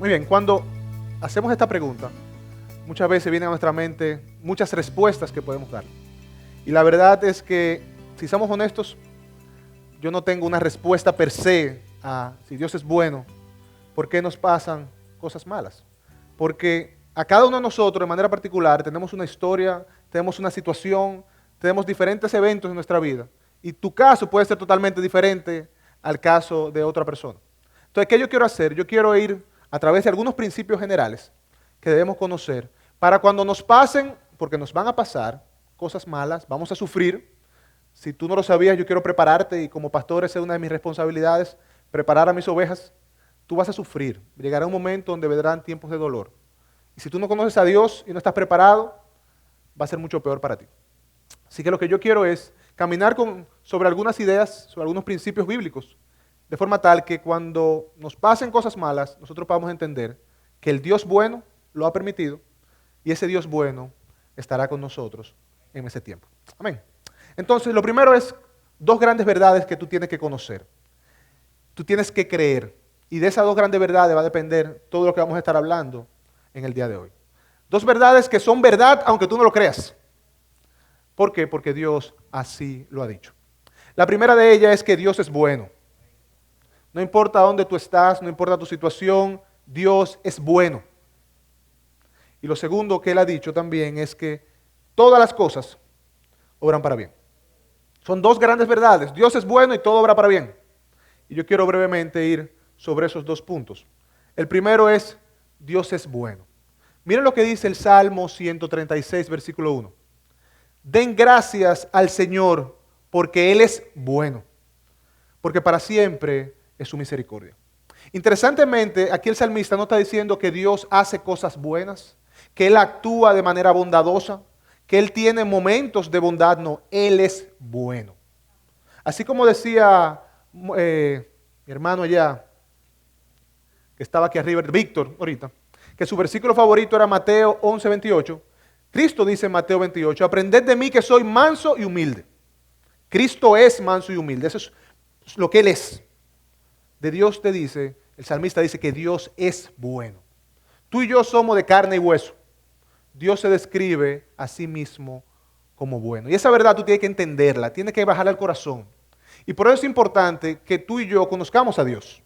Muy bien, cuando hacemos esta pregunta, muchas veces vienen a nuestra mente muchas respuestas que podemos dar. Y la verdad es que, si somos honestos, yo no tengo una respuesta per se a si Dios es bueno, ¿por qué nos pasan cosas malas? Porque a cada uno de nosotros, de manera particular, tenemos una historia, tenemos una situación, tenemos diferentes eventos en nuestra vida. Y tu caso puede ser totalmente diferente al caso de otra persona. Entonces, ¿qué yo quiero hacer? Yo quiero ir a través de algunos principios generales que debemos conocer para cuando nos pasen, porque nos van a pasar cosas malas, vamos a sufrir. Si tú no lo sabías, yo quiero prepararte y como pastor esa es una de mis responsabilidades, preparar a mis ovejas. Tú vas a sufrir. Llegará un momento donde vendrán tiempos de dolor. Y si tú no conoces a Dios y no estás preparado, va a ser mucho peor para ti. Así que lo que yo quiero es caminar sobre algunas ideas, sobre algunos principios bíblicos, de forma tal que cuando nos pasen cosas malas, nosotros podamos entender que el Dios bueno lo ha permitido y ese Dios bueno estará con nosotros en ese tiempo. Amén. Entonces, lo primero es dos grandes verdades que tú tienes que conocer. Tú tienes que creer. Y de esas dos grandes verdades va a depender todo lo que vamos a estar hablando en el día de hoy. Dos verdades que son verdad aunque tú no lo creas. ¿Por qué? Porque Dios así lo ha dicho. La primera de ellas es que Dios es bueno. No importa dónde tú estás, no importa tu situación, Dios es bueno. Y lo segundo que Él ha dicho también es que todas las cosas obran para bien. Son dos grandes verdades. Dios es bueno y todo obra para bien. Y yo quiero brevemente ir sobre esos dos puntos. El primero es, Dios es bueno. Miren lo que dice el Salmo 136, versículo 1. Den gracias al Señor porque Él es bueno, porque para siempre es su misericordia. Interesantemente, aquí el salmista no está diciendo que Dios hace cosas buenas, que Él actúa de manera bondadosa, que Él tiene momentos de bondad, no, Él es bueno. Así como decía mi hermano allá, que estaba aquí arriba, Víctor, ahorita, que su versículo favorito era Mateo 11:28. Cristo dice en Mateo 28, aprended de mí que soy manso y humilde. Cristo es manso y humilde, eso es lo que Él es. De Dios te dice, el salmista dice que Dios es bueno. Tú y yo somos de carne y hueso. Dios se describe a sí mismo como bueno. Y esa verdad tú tienes que entenderla, tienes que bajarla al corazón. Y por eso es importante que tú y yo conozcamos a Dios.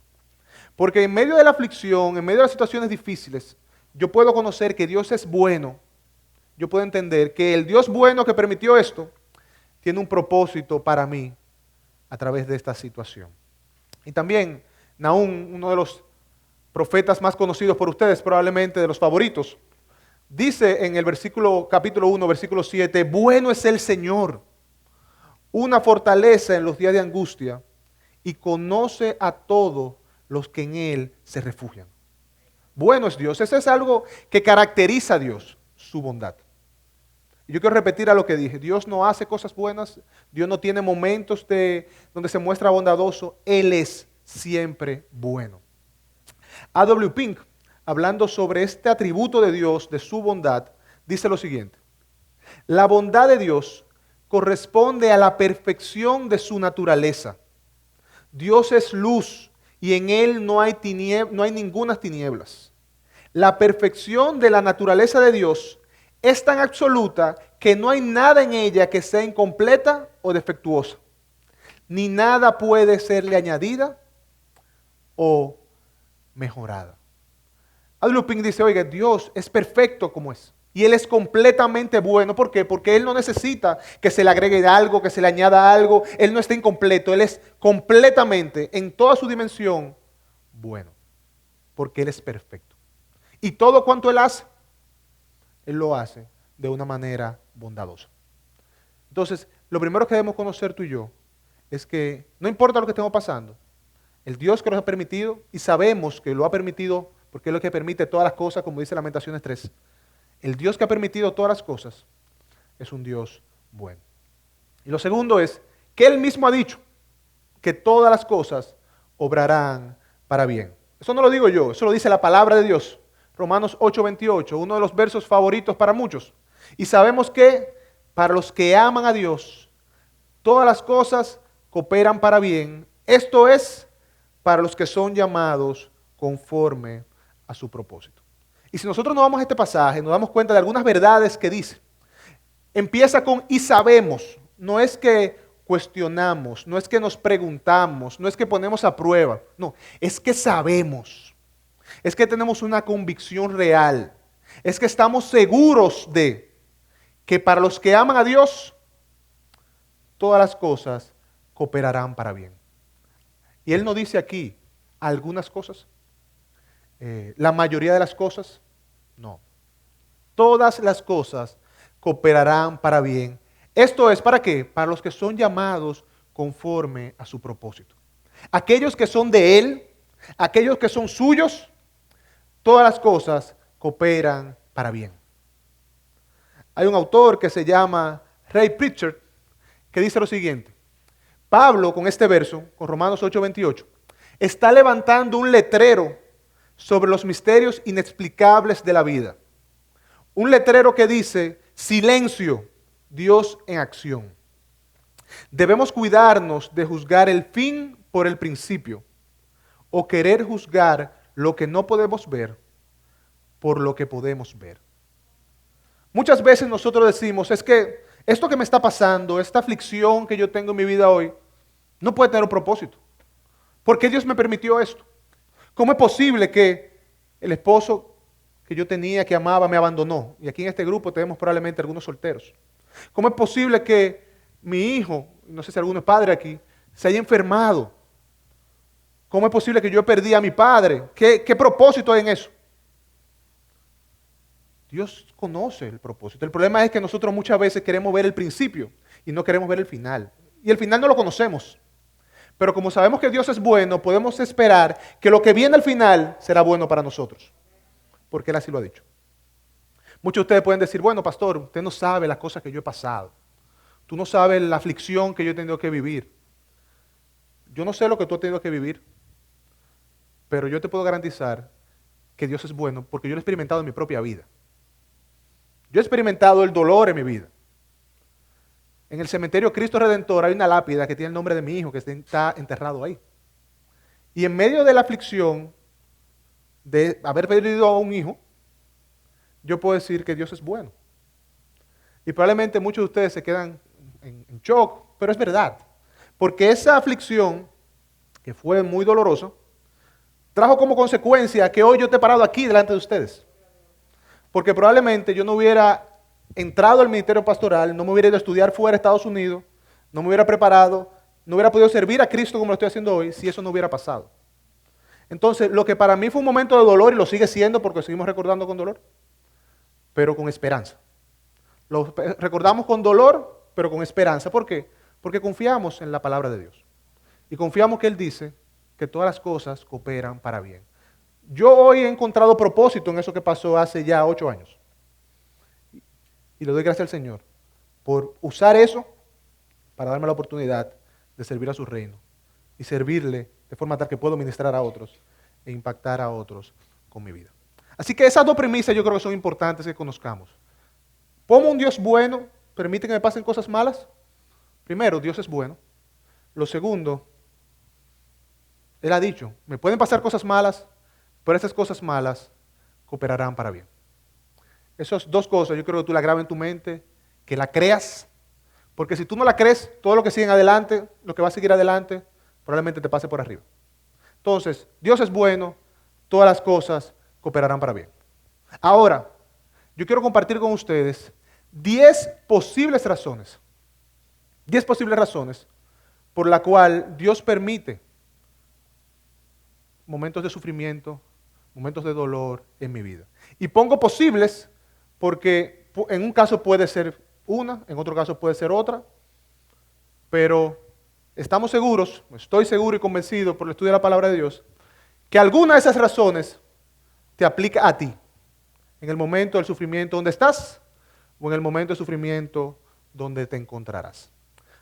Porque en medio de la aflicción, en medio de las situaciones difíciles, yo puedo conocer que Dios es bueno. Yo puedo entender que el Dios bueno que permitió esto, tiene un propósito para mí a través de esta situación. Y también Nahum, uno de los profetas más conocidos por ustedes, probablemente de los favoritos, dice en el capítulo 1, versículo 7, bueno es el Señor, una fortaleza en los días de angustia, y conoce a todos los que en Él se refugian. Bueno es Dios, eso es algo que caracteriza a Dios, su bondad. Y yo quiero repetir a lo que dije, Dios no hace cosas buenas, Dios no tiene momentos donde se muestra bondadoso, Él es siempre bueno. A.W. Pink, hablando sobre este atributo de Dios, de su bondad, dice lo siguiente, la bondad de Dios corresponde a la perfección de su naturaleza. Dios es luz y en Él no hay ninguna tinieblas. La perfección de la naturaleza de Dios es tan absoluta que no hay nada en ella que sea incompleta o defectuosa. Ni nada puede serle añadida o mejorada. A.W. Pink dice, oiga, Dios es perfecto como es. Y Él es completamente bueno. ¿Por qué? Porque Él no necesita que se le agregue algo, que se le añada algo. Él no está incompleto. Él es completamente, en toda su dimensión, bueno. Porque Él es perfecto. Y todo cuanto Él hace, Él lo hace de una manera bondadosa. Entonces, lo primero que debemos conocer tú y yo es que no importa lo que estemos pasando, el Dios que nos ha permitido, y sabemos que lo ha permitido porque es lo que permite todas las cosas, como dice Lamentaciones 3, el Dios que ha permitido todas las cosas es un Dios bueno. Y lo segundo es que Él mismo ha dicho que todas las cosas obrarán para bien. Eso no lo digo yo, eso lo dice la palabra de Dios. Romanos 8:28, uno de los versos favoritos para muchos. Y sabemos que para los que aman a Dios, todas las cosas cooperan para bien. Esto es para los que son llamados conforme a a su propósito. Y si nosotros nos vamos a este pasaje, nos damos cuenta de algunas verdades que dice. Empieza con y sabemos. No es que cuestionamos, no es que nos preguntamos, no es que ponemos a prueba. No, es que sabemos. Es que tenemos una convicción real. Es que estamos seguros de que para los que aman a Dios, todas las cosas cooperarán para bien. Y Él nos dice aquí algunas cosas. La mayoría de las cosas, no. Todas las cosas cooperarán para bien. Esto es, ¿para qué? Para los que son llamados conforme a su propósito. Aquellos que son de Él, aquellos que son suyos, todas las cosas cooperan para bien. Hay un autor que se llama Ray Pritchard que dice lo siguiente. Pablo, con este verso, con Romanos 8:28, está levantando un letrero sobre los misterios inexplicables de la vida. Un letrero que dice, silencio, Dios en acción. Debemos cuidarnos de juzgar el fin por el principio o querer juzgar lo que no podemos ver por lo que podemos ver. Muchas veces nosotros decimos, es que esto que me está pasando, esta aflicción que yo tengo en mi vida hoy, no puede tener un propósito. ¿Por qué Dios me permitió esto? ¿Cómo es posible que el esposo que yo tenía, que amaba, me abandonó? Y aquí en este grupo tenemos probablemente algunos solteros. ¿Cómo es posible que mi hijo, no sé si alguno es padre aquí, se haya enfermado? ¿Cómo es posible que yo perdí a mi padre? ¿Qué propósito hay en eso? Dios conoce el propósito. El problema es que nosotros muchas veces queremos ver el principio y no queremos ver el final. Y el final no lo conocemos. Pero como sabemos que Dios es bueno, podemos esperar que lo que viene al final será bueno para nosotros. Porque Él así lo ha dicho. Muchos de ustedes pueden decir, bueno, pastor, usted no sabe las cosas que yo he pasado. Tú no sabes la aflicción que yo he tenido que vivir. Yo no sé lo que tú has tenido que vivir. Pero yo te puedo garantizar que Dios es bueno porque yo lo he experimentado en mi propia vida. Yo he experimentado el dolor en mi vida. En el cementerio Cristo Redentor hay una lápida que tiene el nombre de mi hijo que está enterrado ahí. Y en medio de la aflicción de haber perdido a un hijo, yo puedo decir que Dios es bueno. Y probablemente muchos de ustedes se quedan en shock, pero es verdad. Porque esa aflicción, que fue muy dolorosa, trajo como consecuencia que hoy yo esté parado aquí delante de ustedes. Porque probablemente yo no hubiera entrado al ministerio pastoral, no me hubiera ido a estudiar fuera de Estados Unidos, no me hubiera preparado, no hubiera podido servir a Cristo como lo estoy haciendo hoy si eso no hubiera pasado. Entonces, lo que para mí fue un momento de dolor y lo sigue siendo porque seguimos recordando con dolor, pero con esperanza. Lo recordamos con dolor, pero con esperanza. ¿Por qué? Porque confiamos en la palabra de Dios. Y confiamos que Él dice que todas las cosas cooperan para bien. Yo hoy he encontrado propósito en eso que pasó hace ya 8 años. Y le doy gracias al Señor por usar eso para darme la oportunidad de servir a su reino y servirle de forma tal que puedo ministrar a otros e impactar a otros con mi vida. Así que esas dos premisas yo creo que son importantes que conozcamos. ¿Cómo un Dios bueno permite que me pasen cosas malas? Primero, Dios es bueno. Lo segundo, Él ha dicho, me pueden pasar cosas malas, pero esas cosas malas cooperarán para bien. Esas dos cosas yo creo que tú la grabas en tu mente, que la creas, porque si tú no la crees, todo lo que sigue adelante, lo que va a seguir adelante, probablemente te pase por arriba. Entonces, Dios es bueno, todas las cosas cooperarán para bien. Ahora, yo quiero compartir con ustedes 10 posibles razones por la cual Dios permite momentos de sufrimiento, momentos de dolor en mi vida. Y pongo posibles porque en un caso puede ser una, en otro caso puede ser otra, pero estamos seguros, estoy seguro y convencido por el estudio de la palabra de Dios, que alguna de esas razones te aplica a ti, en el momento del sufrimiento donde estás o en el momento de sufrimiento donde te encontrarás.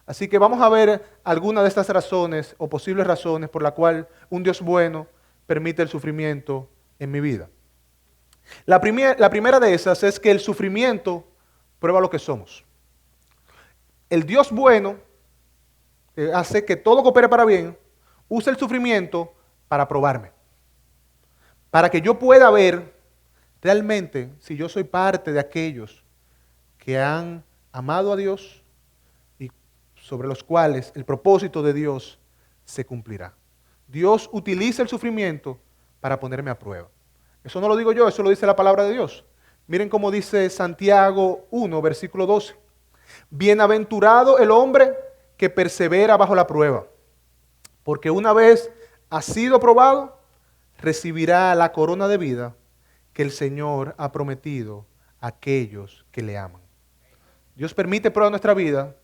Así que vamos a ver algunas de estas razones o posibles razones por la cual un Dios bueno permite el sufrimiento en mi vida. La primera de esas es que el sufrimiento prueba lo que somos. El Dios bueno, que hace que todo coopere para bien, usa el sufrimiento para probarme. para que yo pueda ver realmente si yo soy parte de aquellos que han amado a Dios y sobre los cuales el propósito de Dios se cumplirá. Dios utiliza el sufrimiento para ponerme a prueba. Eso no lo digo yo, eso lo dice la palabra de Dios. Miren cómo dice Santiago 1, versículo 12. Bienaventurado el hombre que persevera bajo la prueba, porque una vez ha sido probado, recibirá la corona de vida que el Señor ha prometido a aquellos que le aman. Dios permite prueba en nuestra vida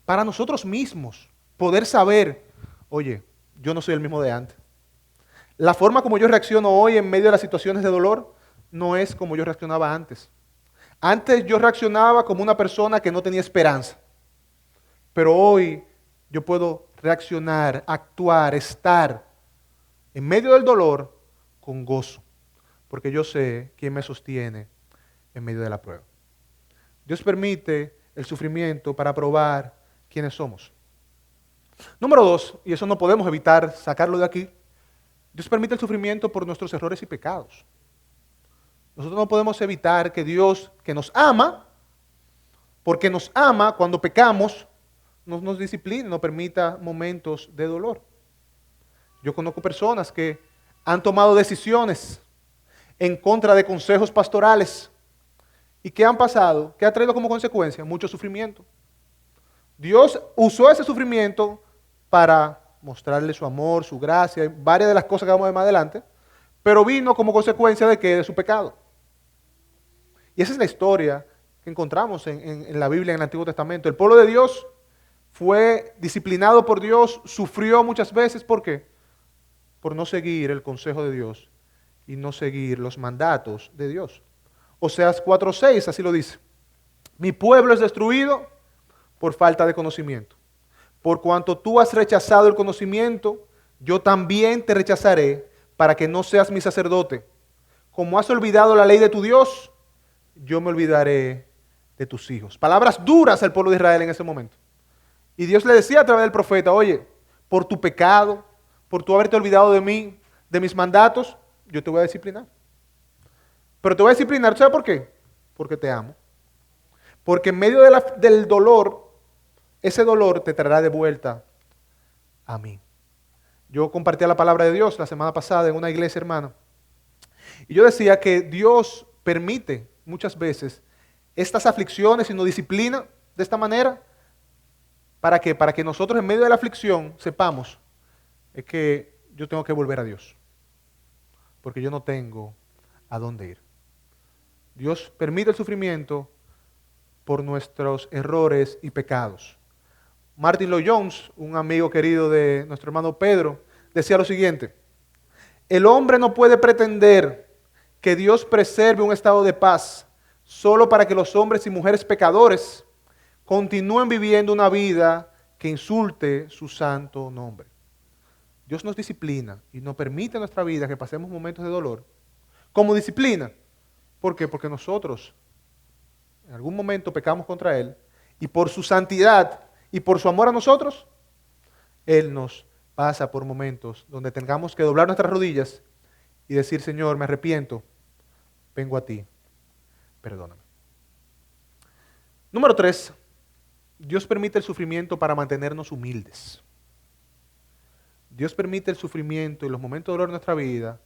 para nosotros mismos poder saber, oye, yo no soy el mismo de antes. La forma como yo reacciono hoy en medio de las situaciones de dolor no es como yo reaccionaba antes. Antes yo reaccionaba como una persona que no tenía esperanza, pero hoy yo puedo reaccionar, actuar, estar en medio del dolor con gozo, porque yo sé quién me sostiene en medio de la prueba. Dios permite el sufrimiento para probar quiénes somos. Número 2, y eso no podemos evitar sacarlo de aquí, Dios permite el sufrimiento por nuestros errores y pecados. Nosotros no podemos evitar que Dios, que nos ama, porque nos ama cuando pecamos, nos discipline, nos permita momentos de dolor. Yo conozco personas que han tomado decisiones en contra de consejos pastorales y que han pasado, que ha traído como consecuencia mucho sufrimiento. Dios usó ese sufrimiento para mostrarle su amor, su gracia, varias de las cosas que vamos a ver más adelante, pero vino como consecuencia de que de su pecado. Y esa es la historia que encontramos en la Biblia, en el Antiguo Testamento. El pueblo de Dios fue disciplinado por Dios, sufrió muchas veces, ¿por qué? Por no seguir el consejo de Dios y no seguir los mandatos de Dios. Oseas 4:6 así lo dice. Mi pueblo es destruido por falta de conocimiento. Por cuanto tú has rechazado el conocimiento, yo también te rechazaré para que no seas mi sacerdote. Como has olvidado la ley de tu Dios, yo me olvidaré de tus hijos. Palabras duras al pueblo de Israel en ese momento. Y Dios le decía a través del profeta, oye, por tu pecado, por tu haberte olvidado de mí, de mis mandatos, yo te voy a disciplinar. Pero te voy a disciplinar, ¿sabes por qué? Porque te amo. Porque en medio del dolor, ese dolor te traerá de vuelta a mí. Yo compartía la palabra de Dios la semana pasada en una iglesia, hermana. Y yo decía que Dios permite muchas veces estas aflicciones y nos disciplina de esta manera. ¿Para qué? Para que nosotros en medio de la aflicción sepamos es que yo tengo que volver a Dios. Porque yo no tengo a dónde ir. Dios permite el sufrimiento por nuestros errores y pecados. Martin Lloyd-Jones, un amigo querido de nuestro hermano Pedro, decía lo siguiente: el hombre no puede pretender que Dios preserve un estado de paz solo para que los hombres y mujeres pecadores continúen viviendo una vida que insulte su santo nombre. Dios nos disciplina y nos permite en nuestra vida que pasemos momentos de dolor como disciplina. ¿Por qué? Porque nosotros en algún momento pecamos contra Él y por su santidad y por su amor a nosotros, Él nos pasa por momentos donde tengamos que doblar nuestras rodillas y decir, Señor, me arrepiento, vengo a ti, perdóname. Número 3, Dios permite el sufrimiento para mantenernos humildes. Dios permite el sufrimiento y los momentos de dolor en nuestra vida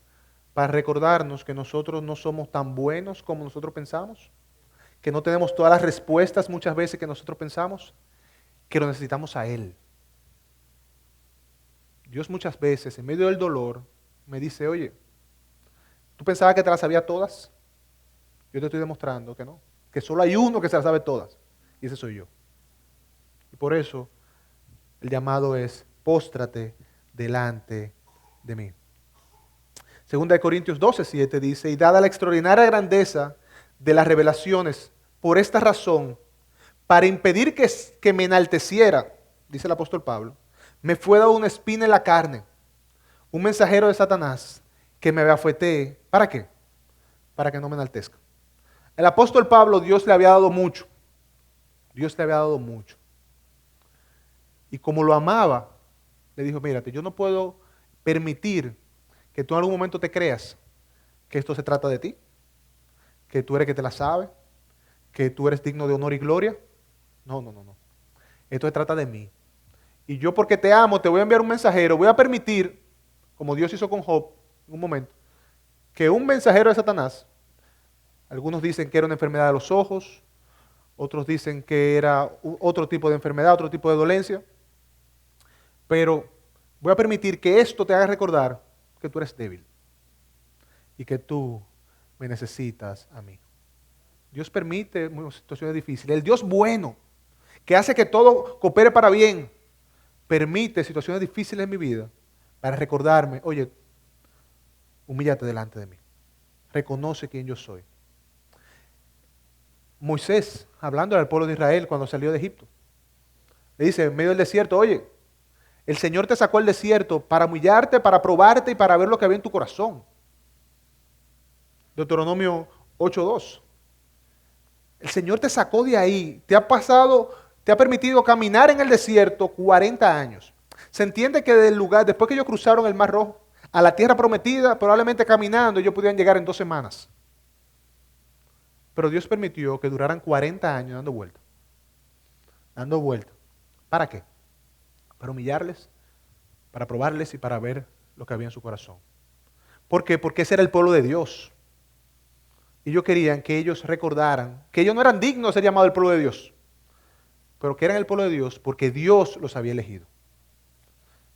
para recordarnos que nosotros no somos tan buenos como nosotros pensamos, que no tenemos todas las respuestas muchas veces que nosotros pensamos, que lo necesitamos a Él. Dios muchas veces, en medio del dolor, me dice, oye, ¿tú pensabas que te las sabía todas? Yo te estoy demostrando que no, que solo hay uno que se las sabe todas, y ese soy yo. Y por eso, el llamado es, póstrate delante de mí. Segunda de Corintios 12:7 dice, y dada la extraordinaria grandeza de las revelaciones, por esta razón, para impedir que me enalteciera, dice el apóstol Pablo, me fue dado una espina en la carne, un mensajero de Satanás, que me abofetee. ¿Para qué? Para que no me enaltezca. El apóstol Pablo, Dios le había dado mucho. Dios le había dado mucho. Y como lo amaba, le dijo, mírate, yo no puedo permitir que tú en algún momento te creas que esto se trata de ti, que tú eres que te la sabe, que tú eres digno de honor y gloria. No, no, no, no. Esto se trata de mí. Y yo, porque te amo, te voy a enviar un mensajero, voy a permitir, como Dios hizo con Job en un momento, que un mensajero de Satanás, algunos dicen que era una enfermedad de los ojos, otros dicen que era otro tipo de enfermedad, otro tipo de dolencia, pero voy a permitir que esto te haga recordar que tú eres débil y que tú me necesitas a mí. Dios permite situaciones difíciles. El Dios bueno, que hace que todo coopere para bien, permite situaciones difíciles en mi vida para recordarme, oye, humíllate delante de mí. Reconoce quién yo soy. Moisés, hablando al pueblo de Israel cuando salió de Egipto, le dice en medio del desierto, oye, el Señor te sacó al desierto para humillarte, para probarte y para ver lo que había en tu corazón. Deuteronomio 8:2. El Señor te sacó de ahí, te ha permitido caminar en el desierto 40 años. Se entiende que del lugar, después que ellos cruzaron el Mar Rojo, a la tierra prometida, probablemente caminando, ellos podían llegar en 2 semanas. Pero Dios permitió que duraran 40 años dando vueltas. Dando vueltas. ¿Para qué? Para humillarles, para probarles y para ver lo que había en su corazón. ¿Por qué? Porque ese era el pueblo de Dios. Y ellos querían que ellos recordaran que ellos no eran dignos de ser llamados el pueblo de Dios, pero que eran el pueblo de Dios porque Dios los había elegido.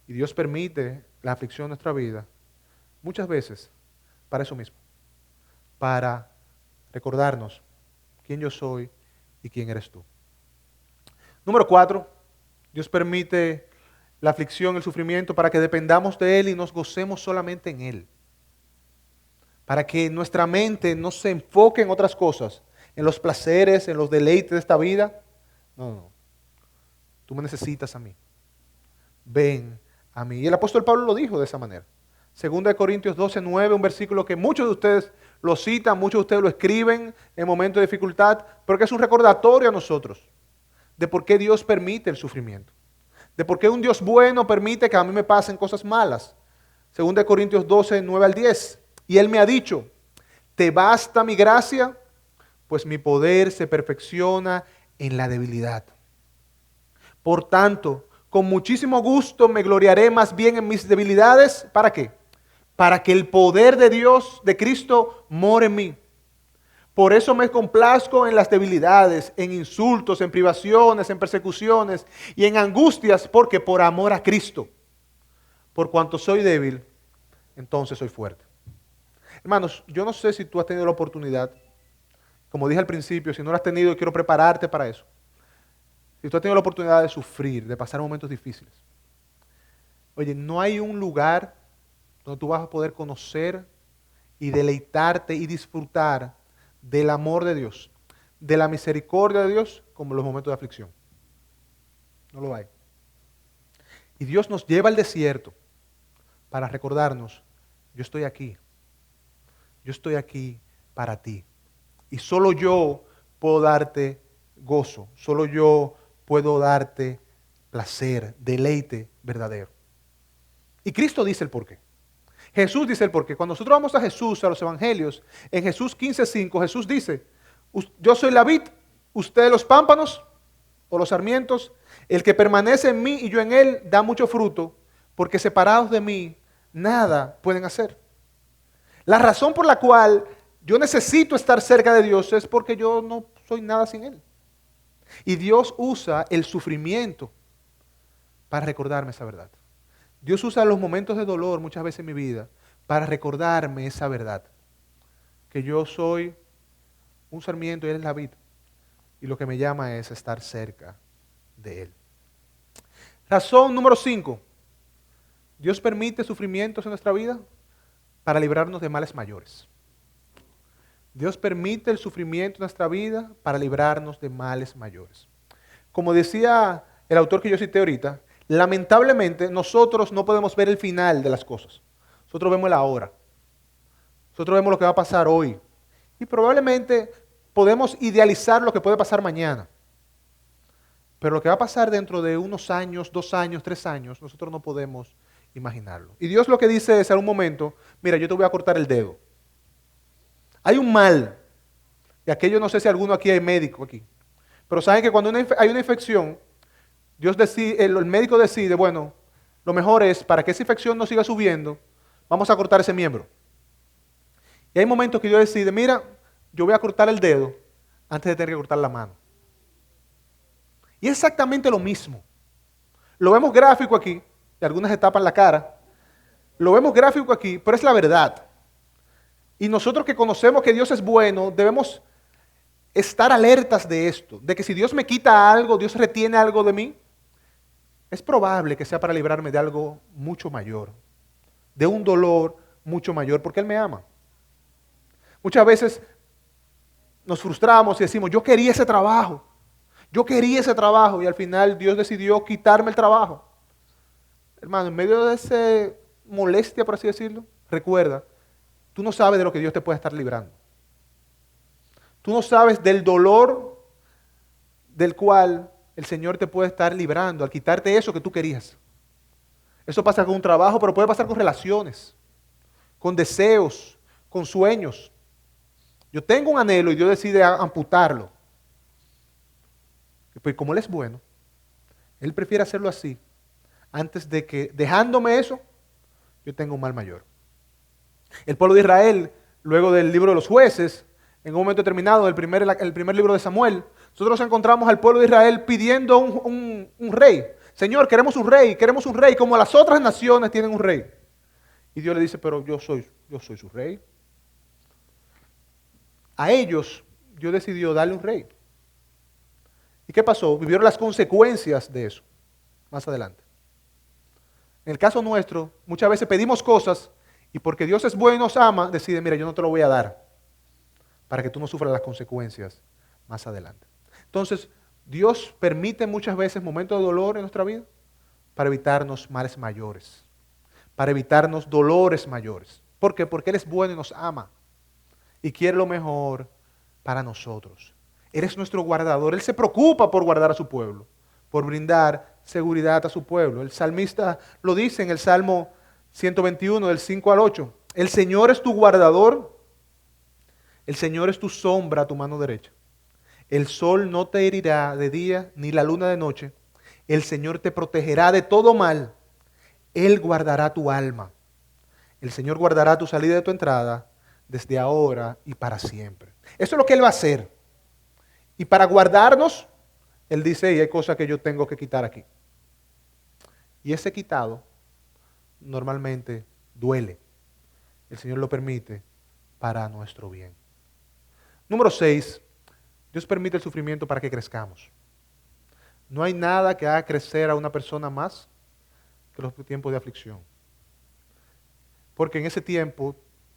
Y Dios permite la aflicción en nuestra vida muchas veces para eso mismo, para recordarnos quién yo soy y quién eres tú. Número 4, Dios permite la aflicción, el sufrimiento para que dependamos de Él y nos gocemos solamente en Él. Para que nuestra mente no se enfoque en otras cosas, en los placeres, en los deleites de esta vida. No, no. Tú me necesitas a mí. Ven a mí. Y el apóstol Pablo lo dijo de esa manera. 2 Corintios 12:9, un versículo que muchos de ustedes lo citan, muchos de ustedes lo escriben en momentos de dificultad, pero que es un recordatorio a nosotros de por qué Dios permite el sufrimiento. De por qué un Dios bueno permite que a mí me pasen cosas malas. 2 Corintios 12:9-10. Y Él me ha dicho, ¿te basta mi gracia? Pues mi poder se perfecciona en la debilidad. Por tanto, con muchísimo gusto me gloriaré más bien en mis debilidades. ¿Para qué? Para que el poder de Dios, de Cristo, more en mí. Por eso me complazco en las debilidades, en insultos, en privaciones, en persecuciones y en angustias, porque por amor a Cristo, por cuanto soy débil, entonces soy fuerte. Hermanos, yo no sé si tú has tenido la oportunidad, como dije al principio, si no la has tenido, quiero prepararte para eso. Si tú has tenido la oportunidad de sufrir, de pasar momentos difíciles. Oye, no hay un lugar donde tú vas a poder conocer y deleitarte y disfrutar del amor de Dios, de la misericordia de Dios, como los momentos de aflicción. No lo hay. Y Dios nos lleva al desierto para recordarnos, yo estoy aquí. Yo estoy aquí para ti. Y solo yo puedo darte gozo. Solo yo puedo darte placer, deleite verdadero. Y Cristo dice el porqué. Jesús dice el porqué. Cuando nosotros vamos a Jesús, a los evangelios, en Jesús 15:5, Jesús dice, yo soy la vid, ustedes los pámpanos o los sarmientos. El que permanece en mí y yo en él da mucho fruto, porque separados de mí nada pueden hacer. La razón por la cual yo necesito estar cerca de Dios es porque yo no soy nada sin Él. Y Dios usa el sufrimiento para recordarme esa verdad. Dios usa los momentos de dolor muchas veces en mi vida para recordarme esa verdad. Que yo soy un sarmiento y Él es la vid. Y lo que me llama es estar cerca de Él. Razón número 5. Dios permite sufrimientos en nuestra vida para librarnos de males mayores. Dios permite el sufrimiento en nuestra vida para librarnos de males mayores. Como decía el autor que yo cité ahorita, lamentablemente nosotros no podemos ver el final de las cosas. Nosotros vemos la hora. Nosotros vemos lo que va a pasar hoy. Y probablemente podemos idealizar lo que puede pasar mañana. Pero lo que va a pasar dentro de unos años, 2 años, 3 años, nosotros no podemos imaginarlo. Y Dios lo que dice es en un momento, mira, yo te voy a cortar el dedo. Hay un mal, y aquello no sé si alguno aquí es médico aquí, pero saben que cuando hay una infección, Dios decide, el médico decide, bueno, lo mejor es, para que esa infección no siga subiendo, vamos a cortar ese miembro. Y hay momentos que Dios decide, mira, yo voy a cortar el dedo antes de tener que cortar la mano. Y es exactamente lo mismo. Lo vemos gráfico aquí, y algunas se tapan la cara. Lo vemos gráfico aquí, pero es la verdad. Y nosotros que conocemos que Dios es bueno, debemos estar alertas de esto, de que si Dios me quita algo, Dios retiene algo de mí, es probable que sea para librarme de algo mucho mayor, de un dolor mucho mayor, porque Él me ama. Muchas veces nos frustramos y decimos, yo quería ese trabajo, y al final Dios decidió quitarme el trabajo. Hermano, en medio de esa molestia, por así decirlo, recuerda, tú no sabes de lo que Dios te puede estar librando. Tú no sabes del dolor del cual el Señor te puede estar librando al quitarte eso que tú querías. Eso pasa con un trabajo, pero puede pasar con relaciones, con deseos, con sueños. Yo tengo un anhelo y Dios decide amputarlo. Pues como Él es bueno, Él prefiere hacerlo así, antes de que, dejándome eso, yo tenga un mal mayor. El pueblo de Israel, luego del libro de los jueces, en un momento determinado, el primer libro de Samuel, nosotros encontramos al pueblo de Israel pidiendo un rey. Señor, queremos un rey, como las otras naciones tienen un rey. Y Dios le dice, pero yo soy su rey. A ellos, Dios decidió darle un rey. ¿Y qué pasó? Vivieron las consecuencias de eso, más adelante. En el caso nuestro, muchas veces pedimos cosas y porque Dios es bueno y nos ama, decide, mira, yo no te lo voy a dar, para que tú no sufras las consecuencias más adelante. Entonces, Dios permite muchas veces momentos de dolor en nuestra vida para evitarnos males mayores, para evitarnos dolores mayores. ¿Por qué? Porque Él es bueno y nos ama y quiere lo mejor para nosotros. Él es nuestro guardador, Él se preocupa por guardar a su pueblo, por brindar seguridad a su pueblo. El salmista lo dice en el Salmo 121, del 5 al 8. El Señor es tu guardador, el Señor es tu sombra a tu mano derecha. El sol no te herirá de día, ni la luna de noche. El Señor te protegerá de todo mal. Él guardará tu alma. El Señor guardará tu salida y tu entrada desde ahora y para siempre. Eso es lo que Él va a hacer. Y para guardarnos, Él dice, y hay cosas que yo tengo que quitar aquí. Y ese quitado normalmente duele. El Señor lo permite para nuestro bien. Número 6, Dios permite el sufrimiento para que crezcamos. No hay nada que haga crecer a una persona más que los tiempos de aflicción. Porque en ese tiempo,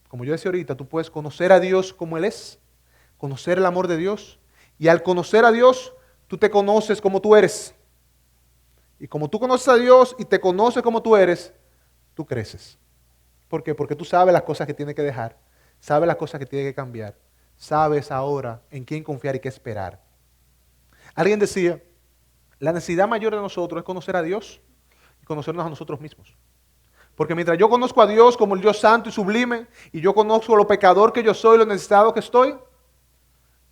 como yo decía ahorita, tú puedes conocer a Dios como Él es, conocer el amor de Dios, y al conocer a Dios, tú te conoces como tú eres. Y como tú conoces a Dios y te conoces como tú eres, tú creces. ¿Por qué? Porque tú sabes las cosas que tienes que dejar, sabes las cosas que tienes que cambiar, sabes ahora en quién confiar y qué esperar. Alguien decía, la necesidad mayor de nosotros es conocer a Dios y conocernos a nosotros mismos. Porque mientras yo conozco a Dios como el Dios santo y sublime, y yo conozco lo pecador que yo soy, lo necesitado que estoy,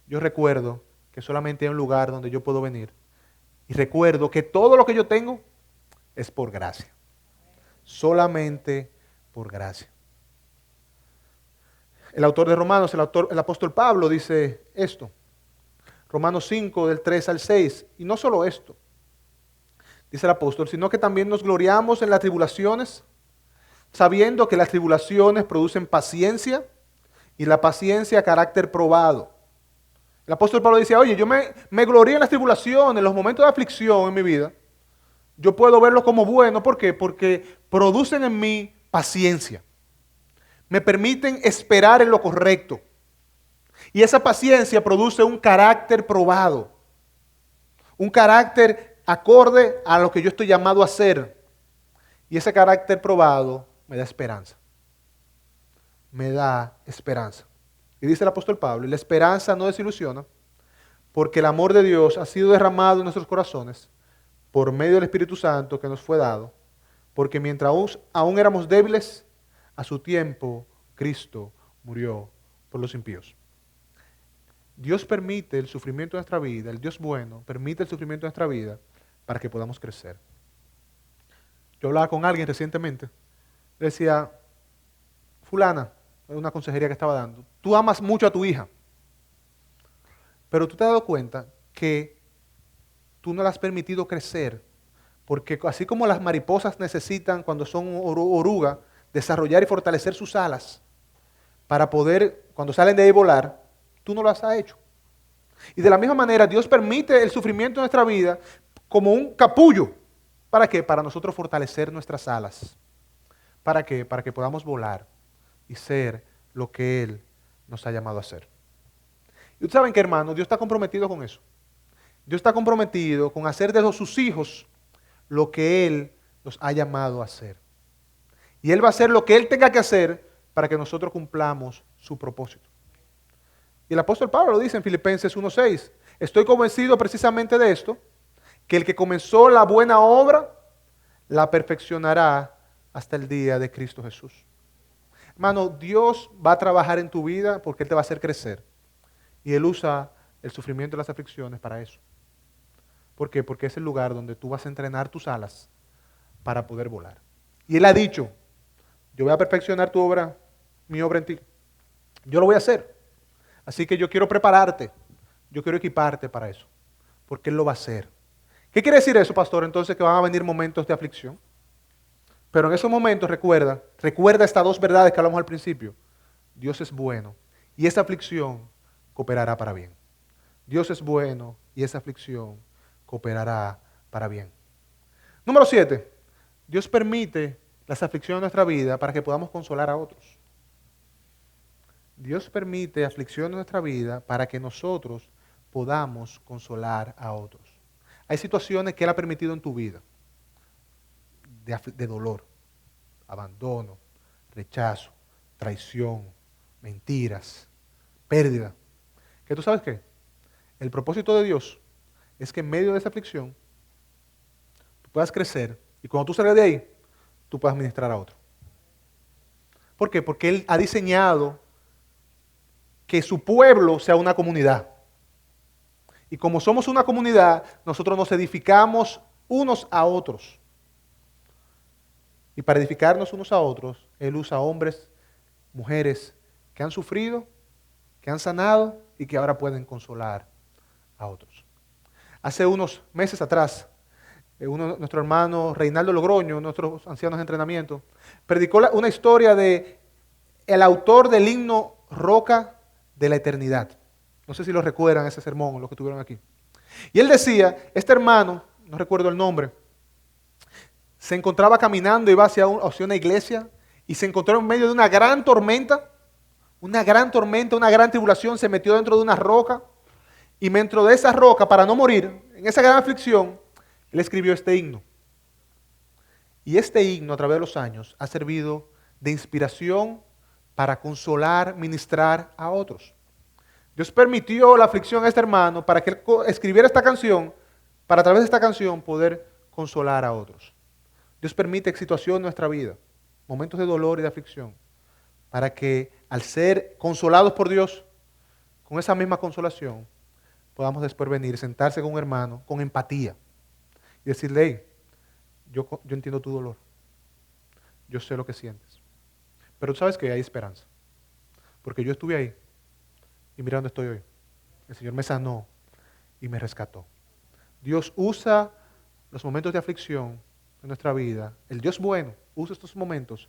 yo recuerdo que solamente hay un lugar donde yo puedo venir. Y recuerdo que todo lo que yo tengo es por gracia. Solamente por gracia. El autor de Romanos, el apóstol Pablo dice esto. Romanos 5, del 3 al 6. Y no solo esto, dice el apóstol, sino que también nos gloriamos en las tribulaciones, sabiendo que las tribulaciones producen paciencia y la paciencia carácter probado. El apóstol Pablo dice, oye, yo me glorío en las tribulaciones, en los momentos de aflicción en mi vida. Yo puedo verlo como bueno. ¿Por qué? Porque producen en mí paciencia. Me permiten esperar en lo correcto. Y esa paciencia produce un carácter probado. Un carácter acorde a lo que yo estoy llamado a hacer. Y ese carácter probado me da esperanza. Me da esperanza. Y dice el apóstol Pablo, y la esperanza no desilusiona, porque el amor de Dios ha sido derramado en nuestros corazones por medio del Espíritu Santo que nos fue dado, porque mientras aún éramos débiles, a su tiempo Cristo murió por los impíos. Dios permite el sufrimiento de nuestra vida, el Dios bueno permite el sufrimiento de nuestra vida para que podamos crecer. Yo hablaba con alguien recientemente, le decía, fulana, era una consejería que estaba dando, tú amas mucho a tu hija, pero tú te has dado cuenta que tú no la has permitido crecer, porque así como las mariposas necesitan, cuando son oruga, desarrollar y fortalecer sus alas para poder, cuando salen de ahí, volar, tú no lo has hecho. Y de la misma manera, Dios permite el sufrimiento en nuestra vida como un capullo. ¿Para qué? Para nosotros fortalecer nuestras alas. ¿Para qué? Para que podamos volar y ser lo que Él nos ha llamado a ser. Y ustedes saben que, hermanos, Dios está comprometido con eso. Dios está comprometido con hacer de sus hijos lo que Él nos ha llamado a hacer. Y Él va a hacer lo que Él tenga que hacer para que nosotros cumplamos su propósito. Y el apóstol Pablo lo dice en Filipenses 1:6. Estoy convencido precisamente de esto, que el que comenzó la buena obra, la perfeccionará hasta el día de Cristo Jesús. Hermano, Dios va a trabajar en tu vida porque Él te va a hacer crecer. Y Él usa el sufrimiento y las aflicciones para eso. ¿Por qué? Porque es el lugar donde tú vas a entrenar tus alas para poder volar. Y Él ha dicho, yo voy a perfeccionar tu obra, mi obra en ti. Yo lo voy a hacer. Así que yo quiero prepararte, yo quiero equiparte para eso, porque Él lo va a hacer. ¿Qué quiere decir eso, pastor? Entonces que van a venir momentos de aflicción. Pero en esos momentos recuerda estas dos verdades que hablamos al principio. Dios es bueno y esa aflicción cooperará para bien. Dios es bueno y esa aflicción cooperará para bien. Número 7. Dios permite las aflicciones de nuestra vida para que podamos consolar a otros. Dios permite aflicciones en nuestra vida para que nosotros podamos consolar a otros. Hay situaciones que Él ha permitido en tu vida de dolor, abandono, rechazo, traición, mentiras, pérdida. ¿Que tú sabes qué? El propósito de Dios es que en medio de esa aflicción tú puedas crecer y cuando tú salgas de ahí, tú puedas ministrar a otro. ¿Por qué? Porque Él ha diseñado que su pueblo sea una comunidad. Y como somos una comunidad, nosotros nos edificamos unos a otros. Y para edificarnos unos a otros, Él usa hombres, mujeres que han sufrido, que han sanado y que ahora pueden consolar a otros. Hace unos meses atrás, nuestro hermano Reinaldo Logroño, nuestros ancianos de entrenamiento, predicó una historia de el autor del himno Roca de la Eternidad. No sé si lo recuerdan ese sermón, lo que tuvieron aquí. Y él decía, este hermano, no recuerdo el nombre, se encontraba caminando, iba hacia una iglesia y se encontró en medio de una gran tormenta, una gran tribulación, se metió dentro de una roca y dentro de esa roca, para no morir, en esa gran aflicción, él escribió este himno. Y este himno a través de los años ha servido de inspiración para consolar, ministrar a otros. Dios permitió la aflicción a este hermano para que él escribiera esta canción, para a través de esta canción poder consolar a otros. Dios permite situaciones en nuestra vida, momentos de dolor y de aflicción, para que al ser consolados por Dios, con esa misma consolación, podamos después venir, sentarse con un hermano, con empatía, y decirle, hey, yo entiendo tu dolor, yo sé lo que sientes, pero tú sabes que hay esperanza, porque yo estuve ahí, y mira dónde estoy hoy. El Señor me sanó y me rescató. Dios usa los momentos de aflicción en nuestra vida. El Dios bueno usa estos momentos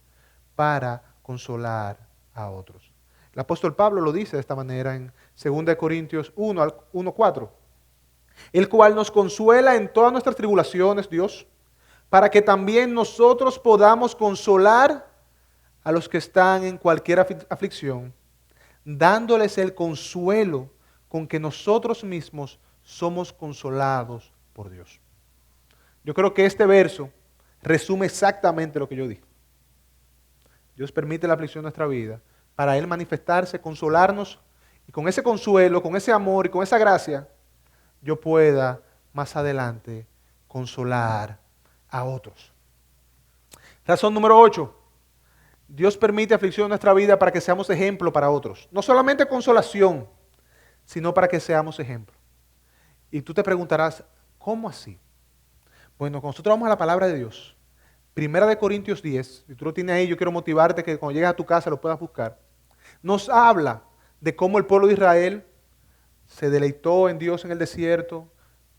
para consolar a otros. El apóstol Pablo lo dice de esta manera en 2 Corintios 1:4. El cual nos consuela en todas nuestras tribulaciones, Dios, para que también nosotros podamos consolar a los que están en cualquier aflicción, dándoles el consuelo con que nosotros mismos somos consolados por Dios. Yo creo que este verso resume exactamente lo que yo dije. Dios permite la aflicción en nuestra vida para Él manifestarse, consolarnos, y con ese consuelo, con ese amor y con esa gracia, yo pueda más adelante consolar a otros. Razón número 8. Dios permite aflicción en nuestra vida para que seamos ejemplo para otros. No solamente consolación, sino para que seamos ejemplo. Y tú te preguntarás, ¿cómo así? Bueno, cuando nosotros vamos a la palabra de Dios, Primera de Corintios 10, si tú lo tienes ahí, yo quiero motivarte que cuando llegues a tu casa lo puedas buscar. Nos habla de cómo el pueblo de Israel se deleitó en Dios en el desierto,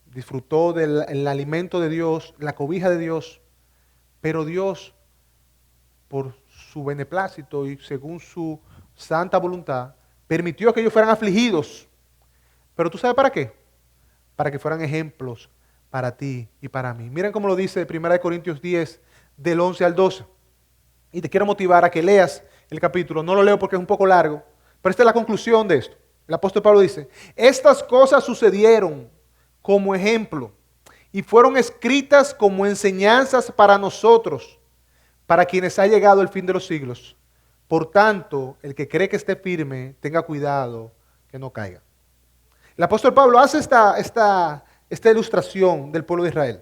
disfrutó del alimento de Dios, la cobija de Dios, pero Dios, por su beneplácito y según su santa voluntad, permitió que ellos fueran afligidos. Pero ¿tú sabes para qué? Para que fueran ejemplos para ti y para mí. Miren cómo lo dice 1 Corintios 10, del 11 al 12. Y te quiero motivar a que leas el capítulo. No lo leo porque es un poco largo, pero esta es la conclusión de esto. El apóstol Pablo dice, estas cosas sucedieron como ejemplo y fueron escritas como enseñanzas para nosotros, para quienes ha llegado el fin de los siglos. Por tanto, el que cree que esté firme, tenga cuidado que no caiga. El apóstol Pablo hace esta ilustración del pueblo de Israel.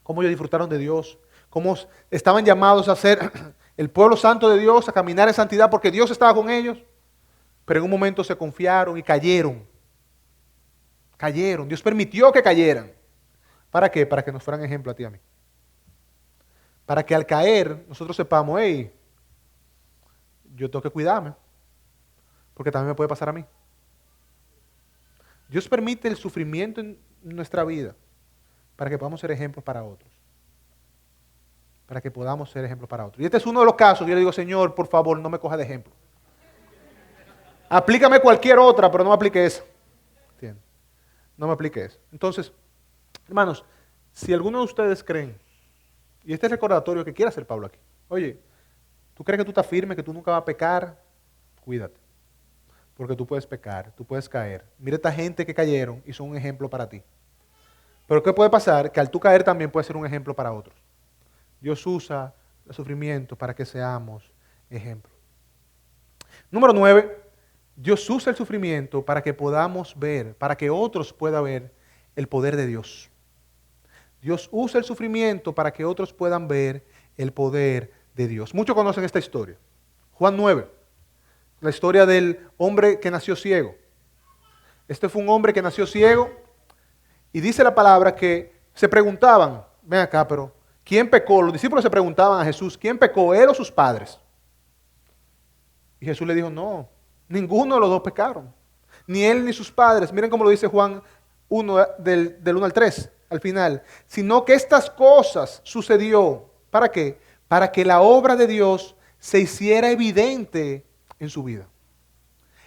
Cómo ellos disfrutaron de Dios, cómo estaban llamados a ser el pueblo santo de Dios, a caminar en santidad porque Dios estaba con ellos. Pero en un momento se confiaron y cayeron. Cayeron. Dios permitió que cayeran. ¿Para qué? Para que nos fueran ejemplo a ti y a mí. Para que al caer nosotros sepamos, hey, yo tengo que cuidarme, porque también me puede pasar a mí. Dios permite el sufrimiento en nuestra vida para que podamos ser ejemplos para otros. Para que podamos ser ejemplos para otros. Y este es uno de los casos, yo le digo, Señor, por favor, no me coja de ejemplo. Aplícame cualquier otra, pero no me aplique esa. ¿Entiendes? No me aplique esa. Entonces, hermanos, si alguno de ustedes creen, y este es el recordatorio que quiere hacer Pablo aquí, oye, ¿tú crees que tú estás firme, que tú nunca vas a pecar? Cuídate. Porque tú puedes pecar, tú puedes caer. Mira esta gente que cayeron y son un ejemplo para ti. Pero ¿qué puede pasar? Que al tú caer también puede ser un ejemplo para otros. Dios usa el sufrimiento para que seamos ejemplos. Número 9, Dios usa el sufrimiento para que podamos ver, para que otros puedan ver el poder de Dios. Dios usa el sufrimiento para que otros puedan ver el poder de Dios. Muchos conocen esta historia. Juan 9. La historia del hombre que nació ciego. Este fue un hombre que nació ciego y dice la palabra que se preguntaban, ven acá, pero ¿quién pecó? Los discípulos se preguntaban a Jesús, ¿quién pecó, él o sus padres? Y Jesús le dijo, no, ninguno de los dos pecaron, ni él ni sus padres. Miren cómo lo dice Juan 1, del 1 al 3, al final. Sino que estas cosas sucedió, ¿para qué? Para que la obra de Dios se hiciera evidente en su vida.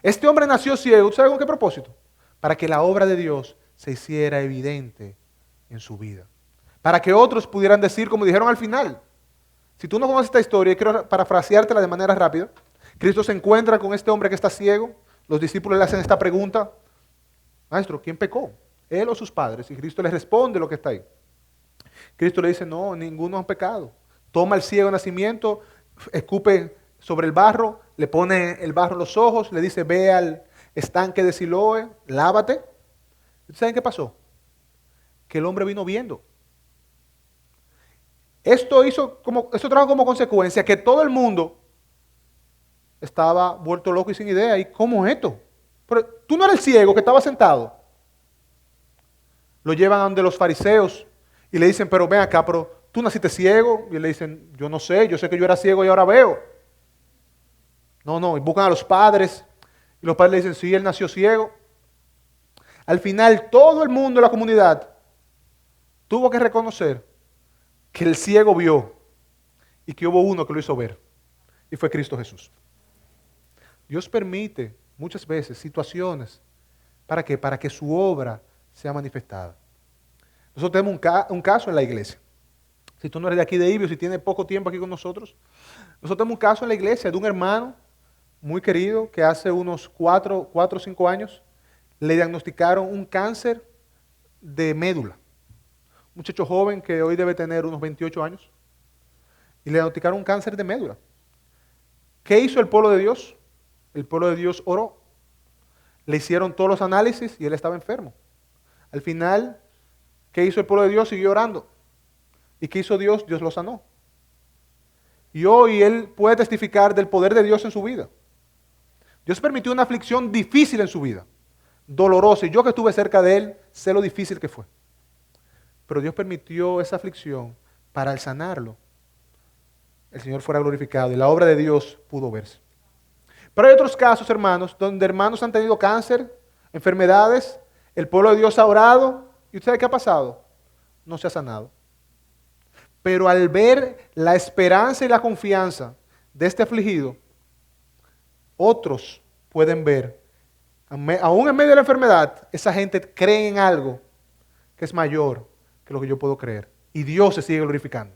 Este hombre nació ciego, ¿sabe con qué propósito? Para que la obra de Dios se hiciera evidente en su vida. Para que otros pudieran decir, como dijeron al final. Si tú no conoces esta historia, quiero parafraseártela de manera rápida. Cristo se encuentra con este hombre que está ciego. Los discípulos le hacen esta pregunta. Maestro, ¿quién pecó? ¿Él o sus padres? Y Cristo les responde lo que está ahí. Cristo le dice, no, ninguno ha pecado. Toma el ciego de nacimiento, escupe sobre el barro, le pone el barro en los ojos, le dice, ve al estanque de Siloé, lávate. ¿Saben qué pasó? Que el hombre vino viendo. Esto trajo como consecuencia que todo el mundo estaba vuelto loco y sin idea. ¿Y cómo es esto? Pero tú no eres el ciego que estaba sentado. Lo llevan a donde los fariseos y le dicen, pero ven acá, pero tú naciste ciego. Y le dicen, yo no sé, yo sé que yo era ciego y ahora veo. No, y buscan a los padres. Y los padres le dicen, sí, él nació ciego. Al final, todo el mundo de la comunidad tuvo que reconocer que el ciego vio y que hubo uno que lo hizo ver. Y fue Cristo Jesús. Dios permite muchas veces situaciones. ¿Para qué? Para que su obra sea manifestada. Nosotros tenemos un caso en la iglesia. Si tú no eres de aquí de Ibio, si tienes poco tiempo aquí con nosotros, nosotros tenemos un caso en la iglesia de un hermano muy querido que hace unos 4 o 5 años le diagnosticaron un cáncer de médula. Un muchacho joven que hoy debe tener unos 28 años y le diagnosticaron un cáncer de médula. ¿Qué hizo el pueblo de Dios? El pueblo de Dios oró. Le hicieron todos los análisis y él estaba enfermo. Al final, ¿qué hizo el pueblo de Dios? Siguió orando. ¿Y qué hizo Dios? Dios lo sanó. Y hoy él puede testificar del poder de Dios en su vida. Dios permitió una aflicción difícil en su vida, dolorosa. Y yo que estuve cerca de él, sé lo difícil que fue. Pero Dios permitió esa aflicción para al sanarlo, el Señor fuera glorificado y la obra de Dios pudo verse. Pero hay otros casos, hermanos, donde hermanos han tenido cáncer, enfermedades, el pueblo de Dios ha orado, ¿y usted sabe qué ha pasado? No se ha sanado. Pero al ver la esperanza y la confianza de este afligido, otros pueden ver, aún en medio de la enfermedad, esa gente cree en algo que es mayor que lo que yo puedo creer. Y Dios se sigue glorificando.